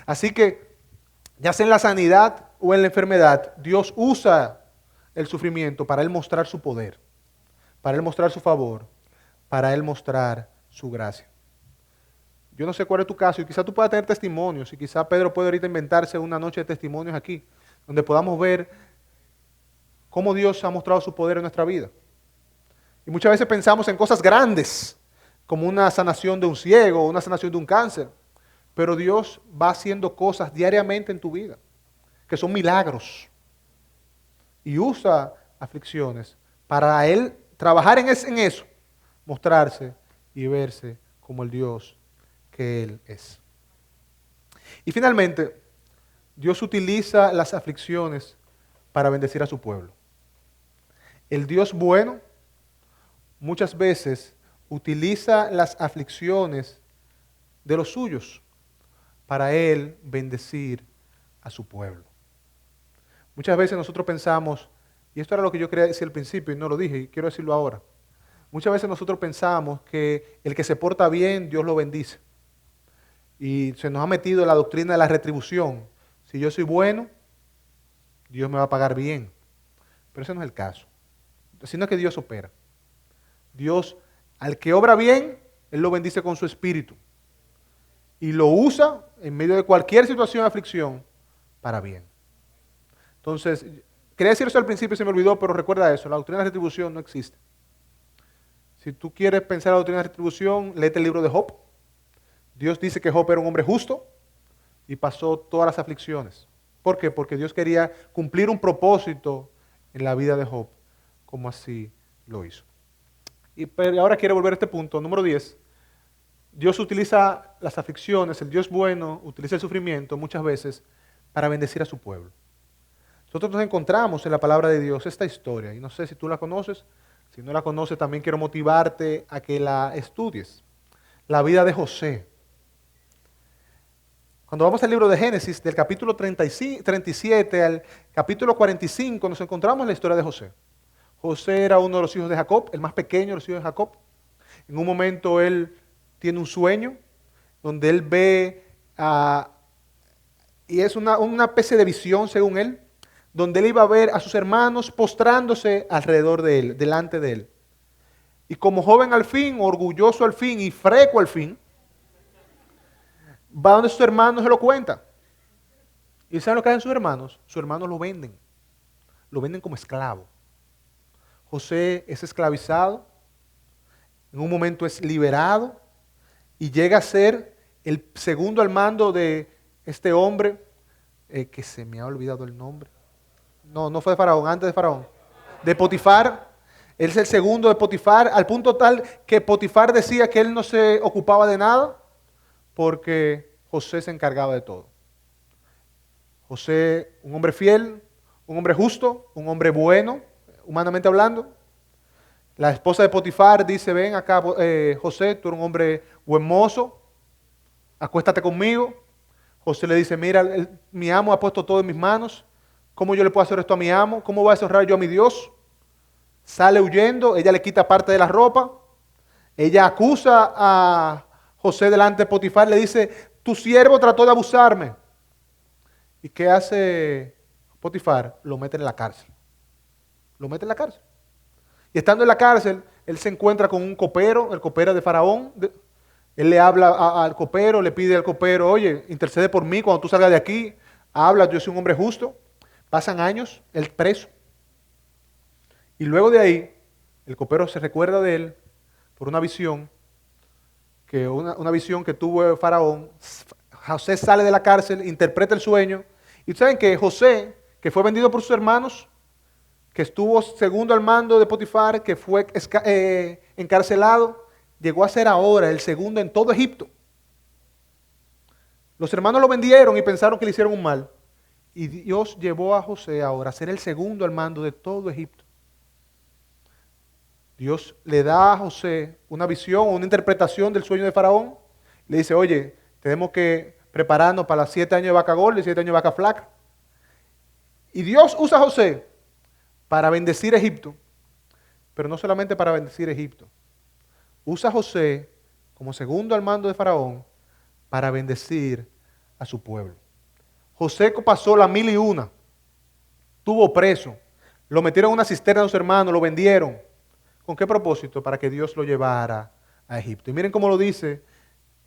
Así que, ya sea en la sanidad o en la enfermedad, Dios usa el sufrimiento para Él mostrar su poder, para Él mostrar su favor, para Él mostrar su gracia. Yo no sé cuál es tu caso y quizá tú puedas tener testimonios y quizá Pedro puede ahorita inventarse una noche de testimonios aquí, donde podamos ver cómo Dios ha mostrado su poder en nuestra vida. Y muchas veces pensamos en cosas grandes, como una sanación de un ciego, una sanación de un cáncer, pero Dios va haciendo cosas diariamente en tu vida, que son milagros. Y usa aflicciones para Él trabajar en eso, mostrarse y verse como el Dios que Él es. Y finalmente, Dios utiliza las aflicciones para bendecir a su pueblo. El Dios bueno muchas veces utiliza las aflicciones de los suyos para Él bendecir a su pueblo. Muchas veces nosotros pensamos, y esto era lo que yo quería decir al principio y no lo dije y quiero decirlo ahora. Muchas veces nosotros pensamos que el que se porta bien, Dios lo bendice. Y se nos ha metido la doctrina de la retribución. Si yo soy bueno, Dios me va a pagar bien. Pero ese no es el caso. Así no es que Dios opera. Dios, al que obra bien, Él lo bendice con su espíritu. Y lo usa en medio de cualquier situación de aflicción para bien. Entonces, quería decir eso al principio y se me olvidó, pero recuerda eso, la doctrina de la retribución no existe. Si tú quieres pensar en la doctrina de la retribución, léete el libro de Job. Dios dice que Job era un hombre justo y pasó todas las aflicciones. ¿Por qué? Porque Dios quería cumplir un propósito en la vida de Job, como así lo hizo. Pero ahora quiero volver a este punto, número 10. Dios utiliza las aflicciones, el Dios bueno utiliza el sufrimiento muchas veces para bendecir a su pueblo. Nosotros nos encontramos en la palabra de Dios esta historia, y no sé si tú la conoces, si no la conoces también quiero motivarte a que la estudies. La vida de José. Cuando vamos al libro de Génesis, del capítulo 37 al capítulo 45, nos encontramos en la historia de José. José era uno de los hijos de Jacob, el más pequeño de los hijos de Jacob. En un momento él tiene un sueño donde él ve, y es una especie de visión según él, donde él iba a ver a sus hermanos postrándose alrededor de él, delante de él. Y como joven al fin, orgulloso al fin y freco al fin, va donde sus hermanos se lo cuenta. ¿Y saben lo que hacen sus hermanos? Sus hermanos lo venden como esclavo. José es esclavizado, en un momento es liberado y llega a ser el segundo al mando de este hombre, que se me ha olvidado el nombre. No fue de Faraón, antes de Faraón. De Potifar. Él es el segundo de Potifar, al punto tal que Potifar decía que él no se ocupaba de nada porque José se encargaba de todo. José, un hombre fiel, un hombre justo, un hombre bueno, humanamente hablando. La esposa de Potifar dice, ven acá, José, tú eres un hombre buen mozo, acuéstate conmigo. José le dice, mira, mi amo ha puesto todo en mis manos, ¿cómo yo le puedo hacer esto a mi amo? ¿Cómo voy a deshonrar yo a mi Dios? Sale huyendo, ella le quita parte de la ropa, ella acusa a José delante de Potifar, le dice, tu siervo trató de abusarme. ¿Y qué hace Potifar? Lo mete en la cárcel. Lo mete en la cárcel. Y estando en la cárcel, él se encuentra con un copero, el copero de Faraón. Él le habla al copero, le pide al copero, oye, intercede por mí cuando tú salgas de aquí. Habla, yo soy un hombre justo. Pasan años, él preso. Y luego de ahí, el copero se recuerda de él por una visión que tuvo Faraón. José sale de la cárcel, interpreta el sueño Y saben que José, que fue vendido por sus hermanos, que estuvo segundo al mando de Potifar, que fue encarcelado, llegó a ser ahora el segundo en todo Egipto. Los hermanos lo vendieron y pensaron que le hicieron un mal. Y Dios llevó a José ahora a ser el segundo al mando de todo Egipto. Dios le da a José una visión o una interpretación del sueño de Faraón. Le dice, oye, tenemos que prepararnos para los 7 años de vaca gorda y 7 años de vaca flaca. Y Dios usa a José para bendecir Egipto, pero no solamente para bendecir Egipto. Usa a José como segundo al mando de Faraón para bendecir a su pueblo. José pasó la 1001, estuvo preso, lo metieron en una cisterna de sus hermanos, lo vendieron. ¿Con qué propósito? Para que Dios lo llevara a Egipto. Y miren cómo lo dice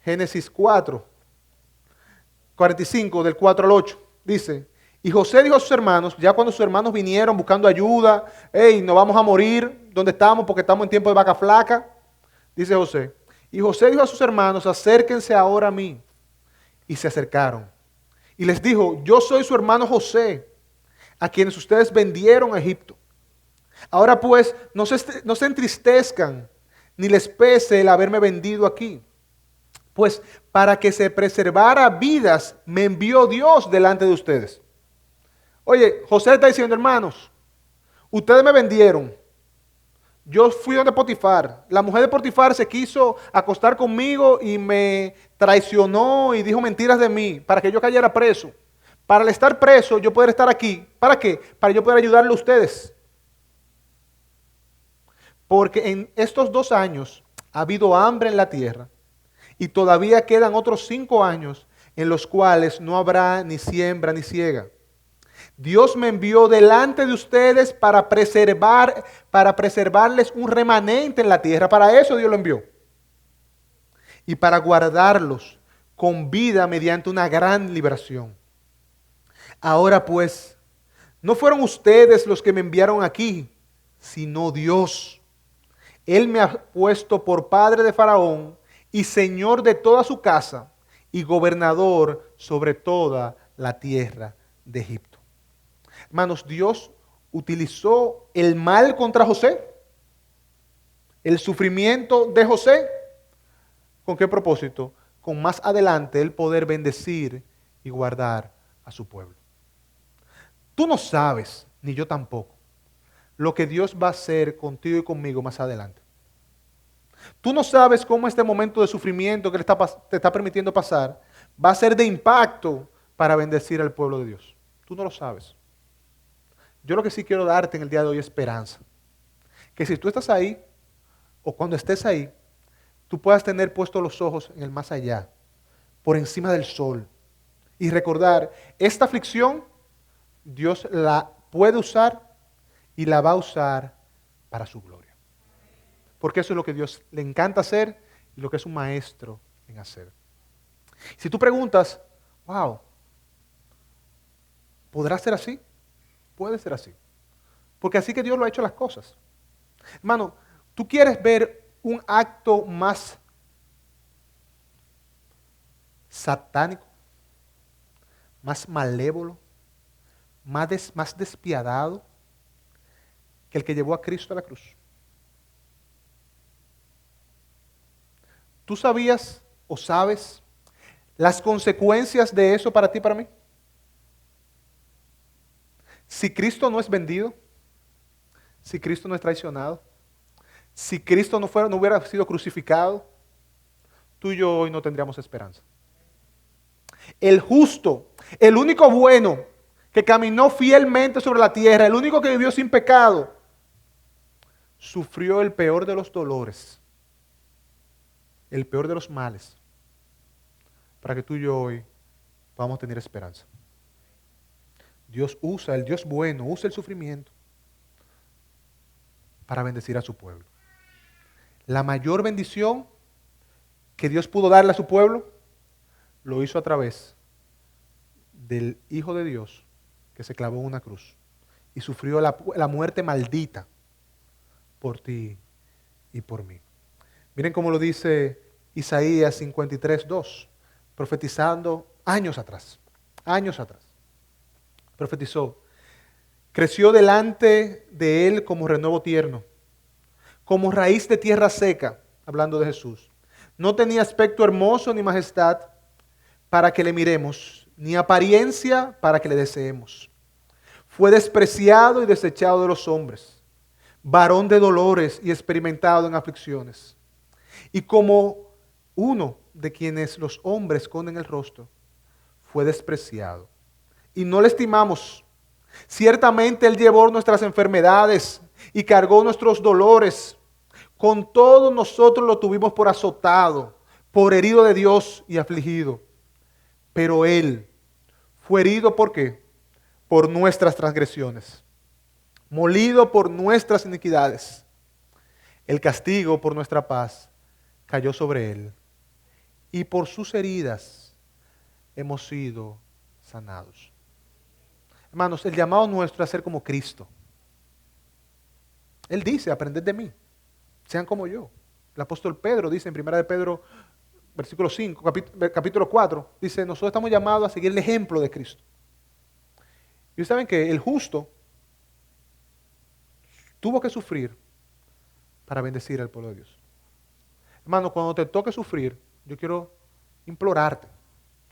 Génesis 45, del 4 al 8. Dice, y José dijo a sus hermanos, ya cuando sus hermanos vinieron buscando ayuda, hey, nos vamos a morir, ¿dónde estamos? Porque estamos en tiempo de vaca flaca. Dice José, y José dijo a sus hermanos, acérquense ahora a mí. Y se acercaron. Y les dijo, yo soy su hermano José, a quienes ustedes vendieron a Egipto. Ahora pues, no se entristezcan, ni les pese el haberme vendido aquí. Pues para que se preservara vidas, me envió Dios delante de ustedes. Oye, José está diciendo, hermanos, ustedes me vendieron. Yo fui donde Potifar. La mujer de Potifar se quiso acostar conmigo y me traicionó y dijo mentiras de mí para que yo cayera preso. Para el estar preso, yo poder estar aquí. ¿Para qué? Para yo poder ayudarle a ustedes. Porque en estos 2 años ha habido hambre en la tierra y todavía quedan otros 5 años en los cuales no habrá ni siembra ni siega. Dios me envió delante de ustedes para preservarles un remanente en la tierra. Para eso Dios lo envió. Y para guardarlos con vida mediante una gran liberación. Ahora pues, no fueron ustedes los que me enviaron aquí, sino Dios. Él me ha puesto por padre de Faraón y señor de toda su casa y gobernador sobre toda la tierra de Egipto. Hermanos, Dios utilizó el mal contra José, el sufrimiento de José. ¿Con qué propósito? Con más adelante el poder bendecir y guardar a su pueblo. Tú no sabes, ni yo tampoco, lo que Dios va a hacer contigo y conmigo más adelante. Tú no sabes cómo este momento de sufrimiento que te está permitiendo pasar va a ser de impacto para bendecir al pueblo de Dios. Tú no lo sabes. Yo lo que sí quiero darte en el día de hoy es esperanza. Que si tú estás ahí, o cuando estés ahí, tú puedas tener puestos los ojos en el más allá, por encima del sol, y recordar, esta aflicción, Dios la puede usar y la va a usar para su gloria. Porque eso es lo que Dios le encanta hacer y lo que es un maestro en hacer. Si tú preguntas, wow, ¿podrá ser así? Puede ser así. Porque así que Dios lo ha hecho las cosas. Hermano, ¿tú quieres ver un acto más satánico, más malévolo, más despiadado que el que llevó a Cristo a la cruz? ¿Tú sabías o sabes las consecuencias de eso para ti y para mí? Si Cristo no es vendido, si Cristo no es traicionado, si Cristo no hubiera sido crucificado, tú y yo hoy no tendríamos esperanza. El justo, el único bueno que caminó fielmente sobre la tierra, el único que vivió sin pecado, sufrió el peor de los dolores, el peor de los males, para que tú y yo hoy podamos tener esperanza. Dios usa, el Dios bueno, usa el sufrimiento para bendecir a su pueblo. La mayor bendición que Dios pudo darle a su pueblo, lo hizo a través del Hijo de Dios que se clavó en una cruz y sufrió la muerte maldita por ti y por mí. Miren cómo lo dice Isaías 53:2, profetizando años atrás. profetizó. Creció delante de él como renuevo tierno, como raíz de tierra seca, hablando de Jesús. No tenía aspecto hermoso ni majestad para que le miremos, ni apariencia para que le deseemos. Fue despreciado y desechado de los hombres, varón de dolores y experimentado en aflicciones. Y como uno de quienes los hombres esconden el rostro, fue despreciado. Y no le estimamos. Ciertamente Él llevó nuestras enfermedades y cargó nuestros dolores. Con todo nosotros lo tuvimos por azotado, por herido de Dios y afligido. Pero Él fue herido, ¿por qué? Por nuestras transgresiones, molido por nuestras iniquidades. El castigo por nuestra paz cayó sobre Él, y por sus heridas hemos sido sanados. Hermanos, el llamado nuestro es a ser como Cristo. Él dice, aprended de mí, sean como yo. El apóstol Pedro dice en 1 de Pedro, versículo 5, capítulo 4, dice, nosotros estamos llamados a seguir el ejemplo de Cristo. Y ustedes saben que el justo tuvo que sufrir para bendecir al pueblo de Dios. Hermano, cuando te toque sufrir, yo quiero implorarte,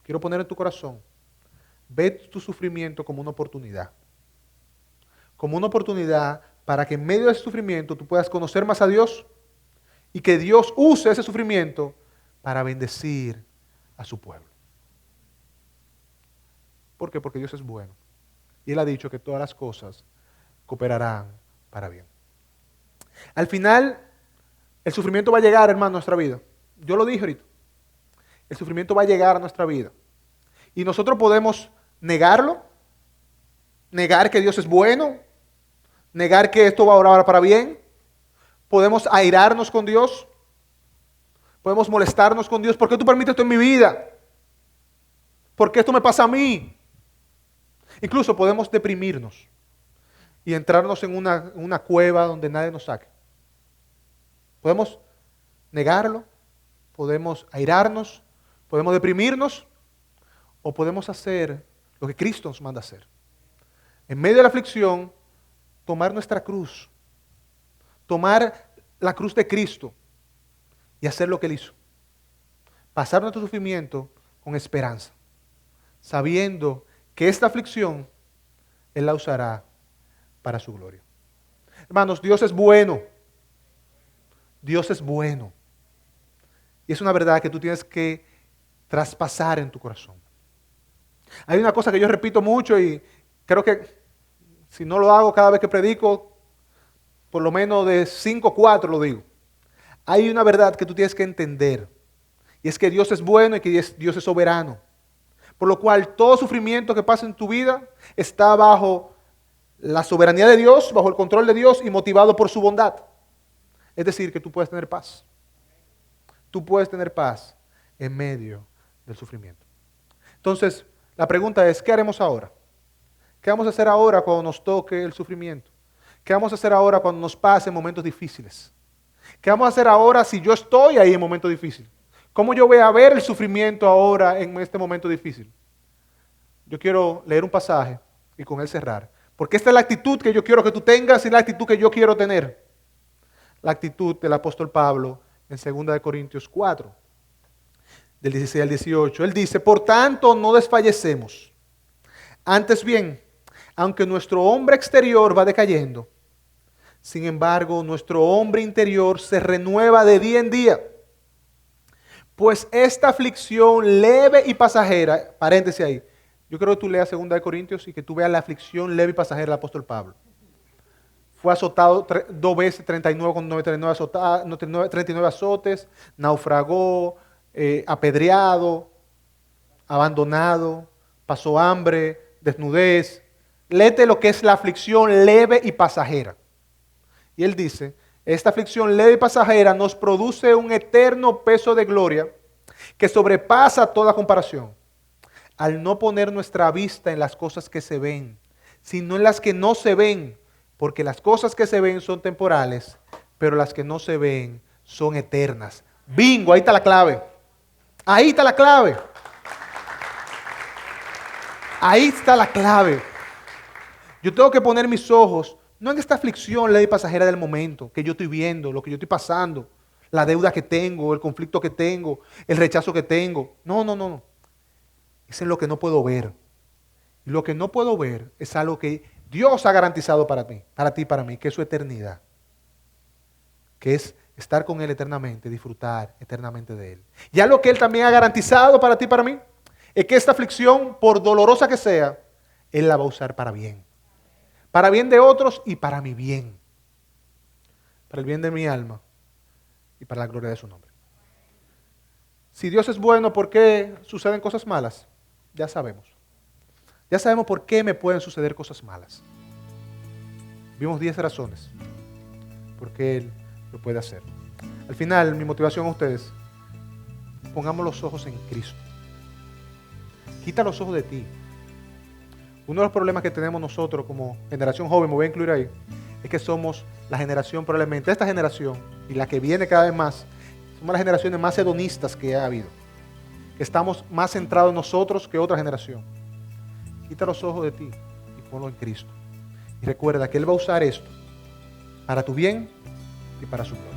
quiero poner en tu corazón, ve tu sufrimiento como una oportunidad. Como una oportunidad para que en medio de ese sufrimiento tú puedas conocer más a Dios y que Dios use ese sufrimiento para bendecir a su pueblo. ¿Por qué? Porque Dios es bueno. Y Él ha dicho que todas las cosas cooperarán para bien. Al final, el sufrimiento va a llegar, hermano, a nuestra vida. Yo lo dije ahorita. El sufrimiento va a llegar a nuestra vida. Y nosotros podemos negarlo, negar que Dios es bueno, negar que esto va a orar para bien. Podemos airarnos con Dios. Podemos molestarnos con Dios. ¿Por qué tú permites esto en mi vida? ¿Por qué esto me pasa a mí? Incluso podemos deprimirnos y entrarnos en una cueva donde nadie nos saque. Podemos negarlo, podemos airarnos, podemos deprimirnos o podemos hacer lo que Cristo nos manda hacer. En medio de la aflicción, tomar nuestra cruz, tomar la cruz de Cristo y hacer lo que Él hizo. Pasar nuestro sufrimiento con esperanza, sabiendo que esta aflicción Él la usará para su gloria. Hermanos, Dios es bueno. Dios es bueno. Y es una verdad que tú tienes que traspasar en tu corazón. Hay una cosa que yo repito mucho y creo que si no lo hago cada vez que predico, por lo menos de 5 o 4 lo digo. Hay una verdad que tú tienes que entender. Y es que Dios es bueno y que Dios es soberano. Por lo cual todo sufrimiento que pasa en tu vida está bajo la soberanía de Dios, bajo el control de Dios y motivado por su bondad. Es decir, que tú puedes tener paz. Tú puedes tener paz en medio del sufrimiento. Entonces, la pregunta es, ¿qué haremos ahora? ¿Qué vamos a hacer ahora cuando nos toque el sufrimiento? ¿Qué vamos a hacer ahora cuando nos pasen momentos difíciles? ¿Qué vamos a hacer ahora si yo estoy ahí en momentos difíciles? ¿Cómo yo voy a ver el sufrimiento ahora en este momento difícil? Yo quiero leer un pasaje y con él cerrar. Porque esta es la actitud que yo quiero que tú tengas y la actitud que yo quiero tener. La actitud del apóstol Pablo en 2 Corintios 4, del 16 al 18. Él dice, por tanto no desfallecemos. Antes bien, aunque nuestro hombre exterior va decayendo, sin embargo nuestro hombre interior se renueva de día en día. Pues esta aflicción leve y pasajera, paréntesis ahí, yo creo que tú leas 2 Corintios y que tú veas la aflicción leve y pasajera del apóstol Pablo. Fue azotado 2 veces, 39 con 39 azotes, naufragó, apedreado, abandonado, pasó hambre, desnudez. Léete lo que es la aflicción leve y pasajera. Y él dice, esta aflicción leve y pasajera nos produce un eterno peso de gloria que sobrepasa toda comparación, al no poner nuestra vista en las cosas que se ven, sino en las que no se ven, porque las cosas que se ven son temporales, pero las que no se ven son eternas. Bingo, ahí está la clave. Ahí está la clave. Ahí está la clave. Yo tengo que poner mis ojos no en esta aflicción, ley pasajera del momento, que yo estoy viendo, lo que yo estoy pasando, la deuda que tengo, el conflicto que tengo, el rechazo que tengo. No, no, no, no. Es en lo que no puedo ver. Y lo que no puedo ver es algo que Dios ha garantizado para mí, para ti, para mí, que es su eternidad. Que es estar con Él eternamente, disfrutar eternamente de Él. Ya lo que Él también ha garantizado para ti, para mí, es que esta aflicción, por dolorosa que sea, Él la va a usar para bien. Para bien de otros y para mi bien. Para el bien de mi alma y para la gloria de su nombre. Si Dios es bueno, ¿por qué suceden cosas malas? Ya sabemos. Ya sabemos por qué me pueden suceder cosas malas. Vimos 10 razones por qué Él lo puede hacer. Al final, mi motivación a ustedes, pongamos los ojos en Cristo. Quita los ojos de ti. Uno de los problemas que tenemos nosotros como generación joven, me voy a incluir ahí, es que somos la generación, probablemente esta generación y la que viene cada vez más, somos las generaciones más hedonistas que ha habido. Que estamos más centrados en nosotros que otra generación. Quita los ojos de ti y ponlo en Cristo. Y recuerda que Él va a usar esto para tu bien y para su gloria.